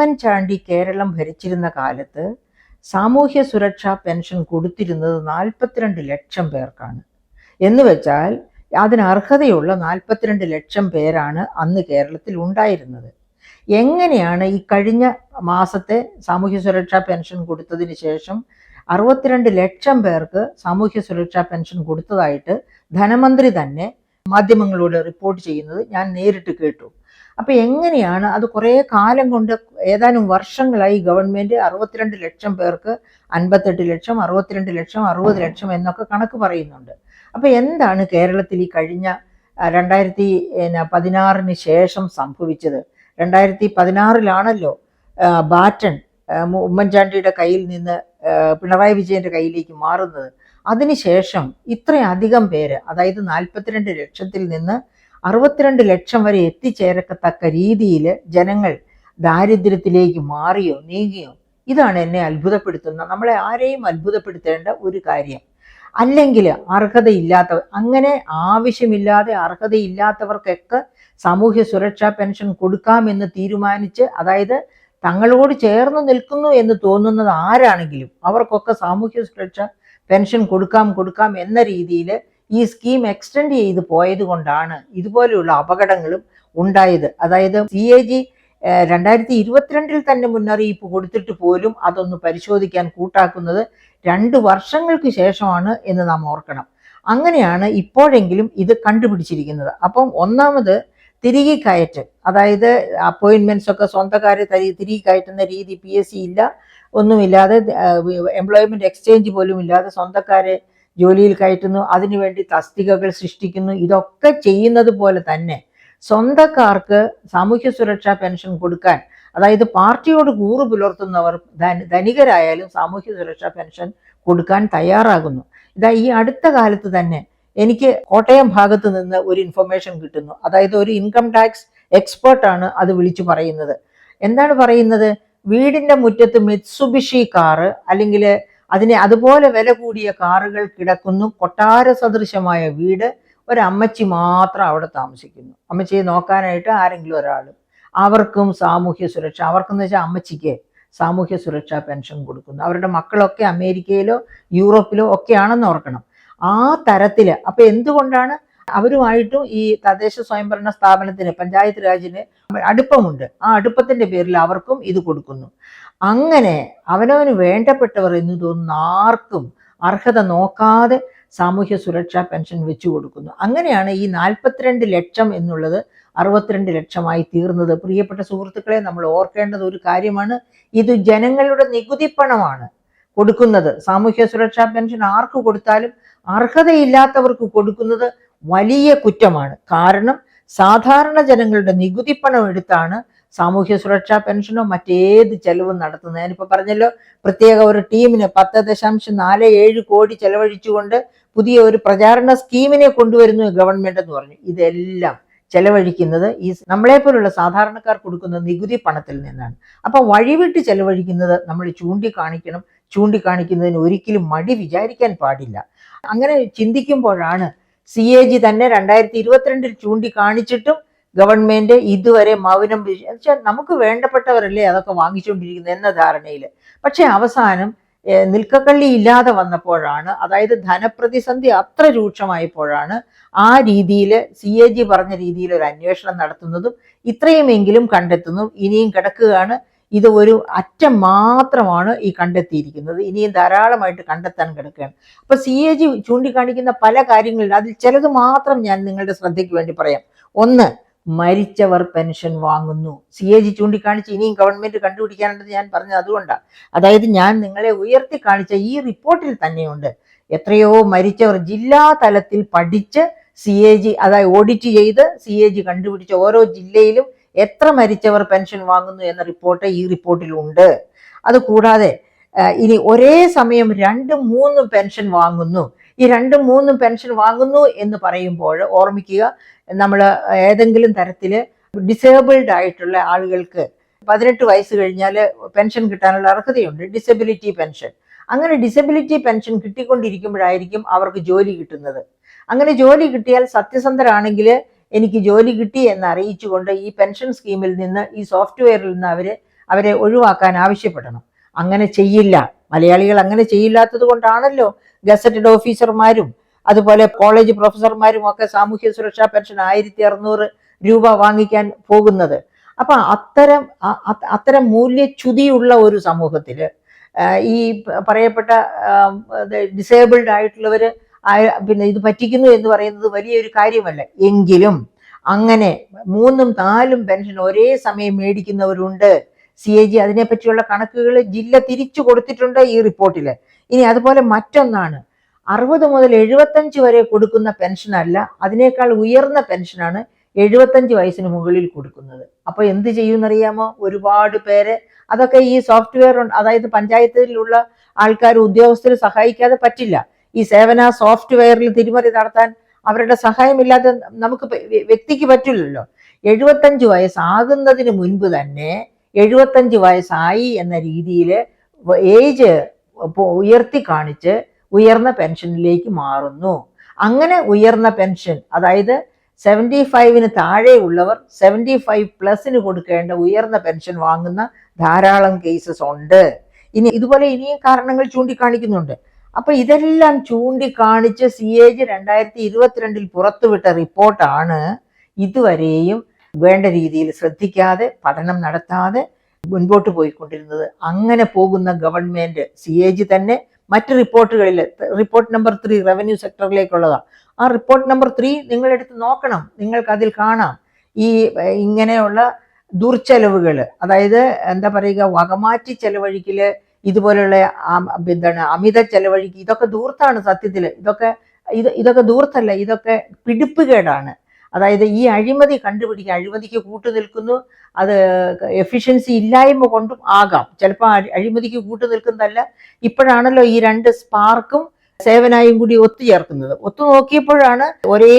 ഉമ്മൻചാണ്ടി കേരളം ഭരിച്ചിരുന്ന കാലത്ത് സാമൂഹ്യ സുരക്ഷാ പെൻഷൻ കൊടുത്തിരുന്നത് 42 ലക്ഷം പേർക്കാണ്. എന്ന് വെച്ചാൽ അതിന് അർഹതയുള്ള 42 ലക്ഷം പേരാണ് അന്ന് കേരളത്തിൽ ഉണ്ടായിരുന്നത്. എങ്ങനെയാണ് ഈ കഴിഞ്ഞ മാസത്തെ സാമൂഹ്യ സുരക്ഷാ പെൻഷൻ കൊടുത്തതിന് ശേഷം 62 ലക്ഷം പേർക്ക് സാമൂഹ്യ സുരക്ഷാ പെൻഷൻ കൊടുത്തതായിട്ട് ധനമന്ത്രി തന്നെ മാധ്യമങ്ങളോട് റിപ്പോർട്ട് ചെയ്യുന്നത് ഞാൻ നേരിട്ട് കേട്ടു. അപ്പൊ എങ്ങനെയാണ് അത് കുറേ കാലം കൊണ്ട്, ഏതാനും വർഷങ്ങളായി ഗവൺമെന്റ് 62 ലക്ഷം പേർക്ക് 58 ലക്ഷം, 62 ലക്ഷം, 60 ലക്ഷം എന്നൊക്കെ കണക്ക് പറയുന്നുണ്ട്. അപ്പൊ എന്താണ് കേരളത്തിൽ ഈ കഴിഞ്ഞ 2016 ശേഷം സംഭവിച്ചത്? 2016 ബാറ്റൺ ഉമ്മൻചാണ്ടിയുടെ കയ്യിൽ നിന്ന് പിണറായി വിജയന്റെ കയ്യിലേക്ക് മാറുന്നത്. അതിനുശേഷം ഇത്രയധികം പേര്, അതായത് 42 ലക്ഷത്തിൽ നിന്ന് 62 ലക്ഷം വരെ എത്തിച്ചേരത്തക്ക രീതിയിൽ ജനങ്ങൾ ദാരിദ്ര്യത്തിലേക്ക് മാറിയോ നീങ്ങിയോ? ഇതാണ് എന്നെ അത്ഭുതപ്പെടുത്തുന്ന, നമ്മളെ ആരെയും അത്ഭുതപ്പെടുത്തേണ്ട ഒരു കാര്യം. അല്ലെങ്കിൽ അർഹതയില്ലാത്തവർ, അങ്ങനെ ആവശ്യമില്ലാതെ അർഹതയില്ലാത്തവർക്കൊക്കെ സാമൂഹ്യ സുരക്ഷാ പെൻഷൻ കൊടുക്കാമെന്ന് തീരുമാനിച്ച്, അതായത് തങ്ങളോട് ചേർന്ന് നിൽക്കുന്നു എന്ന് തോന്നുന്നത് ആരാണെങ്കിലും അവർക്കൊക്കെ സാമൂഹ്യ സുരക്ഷാ പെൻഷൻ കൊടുക്കാം എന്ന രീതിയിൽ ഈ സ്കീം എക്സ്റ്റെൻഡ് ചെയ്ത് പോയത് കൊണ്ടാണ് ഇതുപോലെയുള്ള അപകടങ്ങളും ഉണ്ടായത്. അതായത് CAG 2022 തന്നെ മുന്നറിയിപ്പ് കൊടുത്തിട്ട് പോലും അതൊന്ന് പരിശോധിക്കാൻ കൂട്ടാക്കുന്നത് 2 വർഷങ്ങൾക്ക് ശേഷമാണ് എന്ന് നാം ഓർക്കണം. അങ്ങനെയാണ് ഇപ്പോഴെങ്കിലും ഇത് കണ്ടുപിടിച്ചിരിക്കുന്നത്. അപ്പം ഒന്നാമത് തിരികെ കയറ്റ്, അതായത് അപ്പോയിൻമെന്റ്സ് ഒക്കെ സ്വന്തക്കാരെ തിരികെ കയറ്റുന്ന രീതി, PSC ഇല്ല, ഒന്നുമില്ലാതെ എംപ്ലോയ്മെന്റ് എക്സ്ചേഞ്ച് പോലും ഇല്ലാതെ സ്വന്തക്കാരെ ജോലിയിൽ കയറ്റുന്നു, അതിനുവേണ്ടി തസ്തികകൾ സൃഷ്ടിക്കുന്നു. ഇതൊക്കെ ചെയ്യുന്നത് പോലെ തന്നെ സ്വന്തക്കാർക്ക് സാമൂഹ്യ സുരക്ഷാ പെൻഷൻ കൊടുക്കാൻ, അതായത് പാർട്ടിയോട് കൂറു പുലർത്തുന്നവർ ധനികരായാലും സാമൂഹ്യ സുരക്ഷാ പെൻഷൻ കൊടുക്കാൻ തയ്യാറാകുന്നു. ഈ അടുത്ത കാലത്ത് തന്നെ എനിക്ക് കോട്ടയം ഭാഗത്ത് നിന്ന് ഒരു ഇൻഫർമേഷൻ കിട്ടുന്നു. അതായത് ഒരു ഇൻകം ടാക്സ് എക്സ്പേർട്ടാണ് അത് വിളിച്ചു പറയുന്നത്. എന്താണ് പറയുന്നത്? വീടിന്റെ മുറ്റത്ത് മിത്സുബിഷി കാറ്, അല്ലെങ്കിൽ അതിനെ അതുപോലെ വില കൂടിയ കാറുകൾ കിടക്കുന്നു, കൊട്ടാര സദൃശമായ വീട്, ഒരമ്മച്ചി മാത്രം അവിടെ താമസിക്കുന്നു. അമ്മച്ചിയെ നോക്കാനായിട്ട് ആരെങ്കിലും ഒരാൾ. അവർക്കും സാമൂഹ്യ സുരക്ഷ, അവർക്കെന്ന് വെച്ചാൽ അമ്മച്ചിക്ക് സാമൂഹ്യ സുരക്ഷാ പെൻഷൻ കൊടുക്കുന്നു. അവരുടെ മക്കളൊക്കെ അമേരിക്കയിലോ യൂറോപ്പിലോ ഒക്കെയാണെന്ന് ഓർക്കണം. ആ തരത്തില്. അപ്പൊ എന്തുകൊണ്ടാണ്? അവരുമായിട്ടും ഈ തദ്ദേശ സ്വയംഭരണ സ്ഥാപനത്തിന്, പഞ്ചായത്ത് രാജിന് അടുപ്പമുണ്ട്. ആ അടുപ്പത്തിന്റെ പേരിൽ അവർക്കും ഇത് കൊടുക്കുന്നു. അങ്ങനെ അവനവന് വേണ്ടപ്പെട്ടവർ എന്ന് തോന്നുന്ന ആർക്കും അർഹത നോക്കാതെ സാമൂഹ്യ സുരക്ഷാ പെൻഷൻ വെച്ചു കൊടുക്കുന്നു. അങ്ങനെയാണ് ഈ 42 ലക്ഷം എന്നുള്ളത് 62 ലക്ഷമായി തീർന്നത്. പ്രിയപ്പെട്ട സുഹൃത്തുക്കളെ, നമ്മൾ ഓർക്കേണ്ടത് ഒരു കാര്യമാണ്, ഇത് ജനങ്ങളുടെ നികുതി പണമാണ് കൊടുക്കുന്നത്. സാമൂഹ്യ സുരക്ഷാ പെൻഷൻ ആർക്ക് കൊടുത്താലും അർഹതയില്ലാത്തവർക്ക് കൊടുക്കുന്നത് വലിയ കുറ്റമാണ്. കാരണം സാധാരണ ജനങ്ങളുടെ നികുതി പണം എടുത്താണ് സാമൂഹ്യ സുരക്ഷാ പെൻഷനോ മറ്റേത് ചെലവും നടത്തുന്നത്. ഞാനിപ്പോൾ പറഞ്ഞല്ലോ, പ്രത്യേക ഒരു ടീമിന് 10.47 കോടി ചെലവഴിച്ചുകൊണ്ട് പുതിയ ഒരു പ്രചാരണ സ്കീമിനെ കൊണ്ടുവരുന്നു ഗവൺമെന്റ് എന്ന് പറഞ്ഞു. ഇതെല്ലാം ചെലവഴിക്കുന്നത് ഈ നമ്മളെപ്പോലുള്ള സാധാരണക്കാർ കൊടുക്കുന്ന നികുതി പണത്തിൽ നിന്നാണ്. അപ്പൊ വഴിവിട്ട് ചെലവഴിക്കുന്നത് നമ്മൾ ചൂണ്ടിക്കാണിക്കുന്നതിന് ഒരിക്കലും മടി വിചാരിക്കാൻ പാടില്ല. അങ്ങനെ ചിന്തിക്കുമ്പോഴാണ് CAG തന്നെ 2022 ചൂണ്ടിക്കാണിച്ചിട്ടും ഗവൺമെന്റ് ഇതുവരെ മൗനം. വെച്ചാൽ നമുക്ക് വേണ്ടപ്പെട്ടവരല്ലേ അതൊക്കെ വാങ്ങിച്ചുകൊണ്ടിരിക്കുന്നത് എന്ന ധാരണയിൽ. പക്ഷെ അവസാനം നിൽക്കക്കള്ളി ഇല്ലാതെ വന്നപ്പോഴാണ്, അതായത് ധനപ്രതിസന്ധി അത്ര രൂക്ഷമായപ്പോഴാണ് ആ രീതിയിൽ CAG പറഞ്ഞ രീതിയിൽ ഒരു അന്വേഷണം നടത്തുന്നതും ഇത്രയുമെങ്കിലും കണ്ടെത്തുന്നു. ഇനിയും കിടക്കുകയാണ്. ഇത് ഒരു അറ്റം മാത്രമാണ് ഈ കണ്ടെത്തിയിരിക്കുന്നത്. ഇനിയും ധാരാളമായിട്ട് കണ്ടെത്താൻ കിടക്കുകയാണ്. അപ്പൊ CAG ചൂണ്ടിക്കാണിക്കുന്ന പല കാര്യങ്ങളിൽ അതിൽ ചിലത് മാത്രം ഞാൻ നിങ്ങളുടെ ശ്രദ്ധയ്ക്ക് വേണ്ടി പറയാം. ഒന്ന്, മരിച്ചവർ പെൻഷൻ വാങ്ങുന്നു. CAG ചൂണ്ടിക്കാണിച്ച് ഇനിയും ഗവൺമെന്റ് കണ്ടുപിടിക്കാനുണ്ടെന്ന് ഞാൻ പറഞ്ഞത് അതുകൊണ്ടാണ്. അതായത് ഞാൻ നിങ്ങളെ ഉയർത്തി കാണിച്ച ഈ റിപ്പോർട്ടിൽ തന്നെയുണ്ട് എത്രയോ മരിച്ചവർ ജില്ലാ തലത്തിൽ പഠിച്ച് CAG, അതായത് ഓഡിറ്റ് ചെയ്ത് CAG കണ്ടുപിടിച്ച ഓരോ ജില്ലയിലും എത്ര മരിച്ചവർ പെൻഷൻ വാങ്ങുന്നു എന്ന റിപ്പോർട്ട് ഈ റിപ്പോർട്ടിലുണ്ട്. അതുകൂടാതെ ഇനി ഒരേ സമയം 2-3 പെൻഷൻ വാങ്ങുന്നു. ഈ 2-3 പെൻഷൻ വാങ്ങുന്നു എന്ന് പറയുമ്പോൾ ഓർമ്മിക്കുക, നമ്മൾ ഏതെങ്കിലും തരത്തിൽ ഡിസേബിൾഡ് ആയിട്ടുള്ള ആളുകൾക്ക് 18 വയസ്സ് കഴിഞ്ഞാൽ പെൻഷൻ കിട്ടാനുള്ള അർഹതയുണ്ട്, ഡിസബിലിറ്റി പെൻഷൻ. അങ്ങനെ ഡിസബിലിറ്റി പെൻഷൻ കിട്ടിക്കൊണ്ടിരിക്കുമ്പോഴായിരിക്കും അവർക്ക് ജോലി കിട്ടുന്നത്. അങ്ങനെ ജോലി കിട്ടിയാൽ സത്യസന്ധരാണെങ്കിൽ എനിക്ക് ജോലി കിട്ടി എന്ന് അറിയിച്ചുകൊണ്ട് ഈ പെൻഷൻ സ്കീമിൽ നിന്ന്, ഈ സോഫ്റ്റ്വെയറിൽ നിന്ന് അവരെ ഒഴിവാക്കാൻ ആവശ്യപ്പെടണം. അങ്ങനെ ചെയ്യില്ല. മലയാളികൾ അങ്ങനെ ചെയ്യില്ലാത്തത് കൊണ്ടാണല്ലോ ഗസറ്റഡ് ഓഫീസർമാരും അതുപോലെ കോളേജ് പ്രൊഫസർമാരും ഒക്കെ സാമൂഹ്യ സുരക്ഷാ പെൻഷൻ 1600 രൂപ വാങ്ങിക്കാൻ പോകുന്നത്. അപ്പൊ അത്തരം മൂല്യച്യുതിയുള്ള ഒരു സമൂഹത്തില് ഈ പറയപ്പെട്ട ഡിസേബിൾഡ് ആയിട്ടുള്ളവര് പിന്നെ ഇത് പറ്റിക്കുന്നു എന്ന് പറയുന്നത് വലിയൊരു കാര്യമല്ല. എങ്കിലും അങ്ങനെ 3ഉം 4ഉം പെൻഷൻ ഒരേ സമയം മേടിക്കുന്നവരുണ്ട്. CAG അതിനെപ്പറ്റിയുള്ള കണക്കുകൾ ജില്ല തിരിച്ചു കൊടുത്തിട്ടുണ്ട് ഈ റിപ്പോർട്ടില്. ഇനി അതുപോലെ മറ്റൊന്നാണ്, 60 മുതൽ 75 വരെ കൊടുക്കുന്ന പെൻഷൻ അല്ല, അതിനേക്കാൾ ഉയർന്ന പെൻഷനാണ് 75 വയസ്സിന് മുകളിൽ കൊടുക്കുന്നത്. അപ്പൊ എന്ത് ചെയ്യുമെന്നറിയാമോ? ഒരുപാട് പേര് അതൊക്കെ ഈ സോഫ്റ്റ്വെയർ, അതായത് പഞ്ചായത്തിലുള്ള ആൾക്കാർ ഉദ്യോഗസ്ഥർ സഹായിക്കാതെ പറ്റില്ല. ഈ സേവന സോഫ്റ്റ്വെയറിൽ തിരിമറി നടത്താൻ അവരുടെ സഹായമില്ലാതെ നമുക്ക് വ്യക്തിക്ക് പറ്റില്ലല്ലോ. 75 വയസ്സാകുന്നതിന് മുൻപ് തന്നെ 75 വയസ്സായി എന്ന രീതിയിൽ ഏജ് ഉയർത്തി കാണിച്ച് ഉയർന്ന പെൻഷനിലേക്ക് മാറുന്നു. അങ്ങനെ ഉയർന്ന പെൻഷൻ, അതായത് 75-ന് താഴെയുള്ളവർ 75+ കൊടുക്കേണ്ട ഉയർന്ന പെൻഷൻ വാങ്ങുന്ന ധാരാളം കേസസ് ഉണ്ട്. ഇതുപോലെ ഇനിയും കാരണങ്ങൾ ചൂണ്ടിക്കാണിക്കുന്നുണ്ട്. അപ്പൊ ഇതെല്ലാം ചൂണ്ടിക്കാണിച്ച് CAG 2022 പുറത്തുവിട്ട റിപ്പോർട്ടാണ് ഇതുവരെയും വേണ്ട രീതിയിൽ ശ്രദ്ധിക്കാതെ പഠനം നടത്താതെ മുൻപോട്ട് പോയിക്കൊണ്ടിരുന്നത്. അങ്ങനെ പോകുന്ന ഗവൺമെന്റ് CAG തന്നെ മറ്റ് റിപ്പോർട്ടുകളിൽ, റിപ്പോർട്ട് നമ്പർ 3 റവന്യൂ സെക്ടറിലേക്കുള്ളതാണ്. ആ റിപ്പോർട്ട് നമ്പർ 3 നിങ്ങളെടുത്ത് നോക്കണം, നിങ്ങൾക്ക് അതിൽ കാണാം ഈ ഇങ്ങനെയുള്ള ദുർച്ചെലവുകൾ, അതായത് എന്താ പറയുക, വകമാറ്റി ചെലവഴിക്കല്, ഇതുപോലുള്ള അമിത ചെലവഴിക്ക്, ഇതൊക്കെ ദൂർത്താണ് സത്യത്തിൽ. ഇതൊക്കെ ദൂർത്തല്ല, ഇതൊക്കെ പിടിപ്പുകേടാണ്. അതായത് ഈ അഴിമതി കണ്ടുപിടിക്കുക, അഴിമതിക്ക് കൂട്ടുനിൽക്കുന്നു, അത് എഫിഷ്യൻസി ഇല്ലായ്മ കൊണ്ടും ആകാം. ചിലപ്പോൾ അഴിമതിക്ക് കൂട്ടുനിൽക്കുന്നതല്ല. ഇപ്പോഴാണല്ലോ ഈ 2 സ്പാർക്കും സേവനായും കൂടി ഒത്തുചേർക്കുന്നത്. ഒത്തു നോക്കിയപ്പോഴാണ് ഒരേ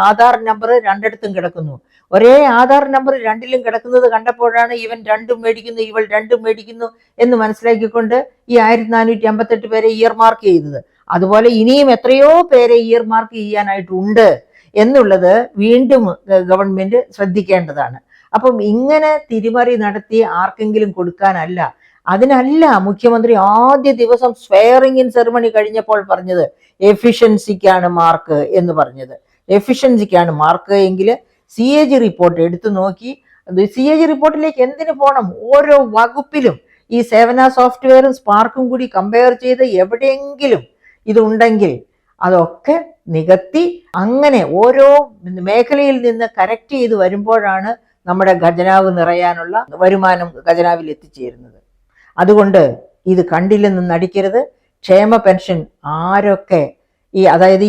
ആധാർ നമ്പർ 2 കിടക്കുന്നു. ഒരേ ആധാർ നമ്പർ 2 കിടക്കുന്നത് കണ്ടപ്പോഴാണ് ഇവൻ 2 മേടിക്കുന്നു, ഇവൾ 2 മേടിക്കുന്നു എന്ന് മനസ്സിലാക്കിക്കൊണ്ട് ഈ 1458 പേരെ ഇയർ മാർക്ക് ചെയ്തത്. അതുപോലെ ഇനിയും എത്രയോ പേരെ ഇയർ മാർക്ക് ചെയ്യാനായിട്ടുണ്ട് എന്നുള്ളത് വീണ്ടും ഗവൺമെന്റ് ശ്രദ്ധിക്കേണ്ടതാണ്. അപ്പം ഇങ്ങനെ തിരിമറി നടത്തി ആർക്കെങ്കിലും കൊടുക്കാനല്ല, അതിനല്ല മുഖ്യമന്ത്രി ആദ്യ ദിവസം സ്വെയറിംഗ് ഇൻ സെറിമണി കഴിഞ്ഞപ്പോൾ പറഞ്ഞത് എഫിഷ്യൻസിക്കാണ് മാർക്ക് എന്ന് പറഞ്ഞത്. എഫിഷ്യൻസിക്കാണ് മാർക്ക് എങ്കിൽ CAG റിപ്പോർട്ട് എടുത്തു നോക്കി. CAG റിപ്പോർട്ടിലേക്ക് എന്തിനു പോകണം? ഓരോ വകുപ്പിലും ഈ സേവന സോഫ്റ്റ്വെയറും സ്പാർക്കും കൂടി കമ്പയർ ചെയ്ത് എവിടെയെങ്കിലും ഇതുണ്ടെങ്കിൽ അതൊക്കെ നികത്തി അങ്ങനെ ഓരോ മേഖലയിൽ നിന്ന് കറക്റ്റ് ചെയ്ത് വരുമ്പോഴാണ് നമ്മുടെ ഖജനാവ് നിറയാനുള്ള വരുമാനം ഖജനാവിൽ എത്തിച്ചേരുന്നത്. അതുകൊണ്ട് ഇത് കണ്ടില്ലെന്ന് നടിക്കരുത്. ക്ഷേമ പെൻഷൻ ആരൊക്കെ അതായത് ഈ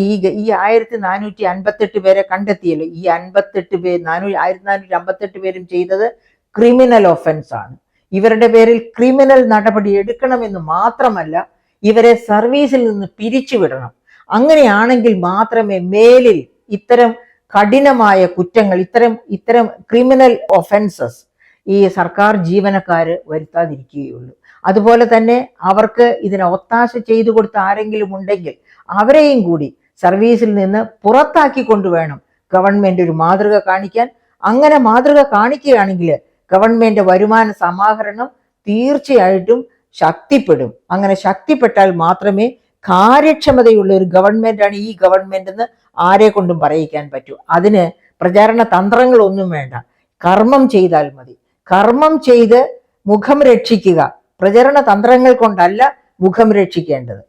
1458 പേരെ കണ്ടെത്തിയല്ലോ, ഈ 1458 പേരും ചെയ്തത് ക്രിമിനൽ ഒഫൻസ് ആണ്. ഇവരുടെ പേരിൽ ക്രിമിനൽ നടപടി എടുക്കണമെന്ന് മാത്രമല്ല, ഇവരെ സർവീസിൽ നിന്ന് പിരിച്ചുവിടണം. അങ്ങനെയാണെങ്കിൽ മാത്രമേ മേലിൽ ഇത്തരം കഠിനമായ കുറ്റങ്ങൾ, ഇത്തരം ക്രിമിനൽ ഒഫൻസസ് ഈ സർക്കാർ ജീവനക്കാര് വരുത്താതിരിക്കുകയുള്ളൂ. അതുപോലെ തന്നെ അവർക്ക് ഇതിനെ ഒത്താശ ചെയ്തു കൊടുത്ത ആരെങ്കിലും ഉണ്ടെങ്കിൽ അവരെയും കൂടി സർവീസിൽ നിന്ന് പുറത്താക്കി കൊണ്ടുവേണം ഗവൺമെന്റ് ഒരു മാതൃക കാണിക്കാൻ. അങ്ങനെ മാതൃക കാണിക്കുകയാണെങ്കിൽ ഗവൺമെന്റ് വരുമാന സമാഹരണം തീർച്ചയായിട്ടും ശക്തിപ്പെടും. അങ്ങനെ ശക്തിപ്പെട്ടാൽ മാത്രമേ കാര്യക്ഷമതയുള്ള ഒരു ഗവൺമെന്റാണ് ഈ ഗവൺമെന്റ് എന്ന് ആരെ കൊണ്ടും പറയിക്കാൻ പറ്റൂ. അതിന് പ്രചാരണ തന്ത്രങ്ങളൊന്നും വേണ്ട, കർമ്മം ചെയ്താൽ മതി. കർമ്മം ചെയ്ത് മുഖം രക്ഷിക്കുക, പ്രചരണ തന്ത്രങ്ങൾ കൊണ്ടല്ല മുഖം രക്ഷിക്കേണ്ടത്.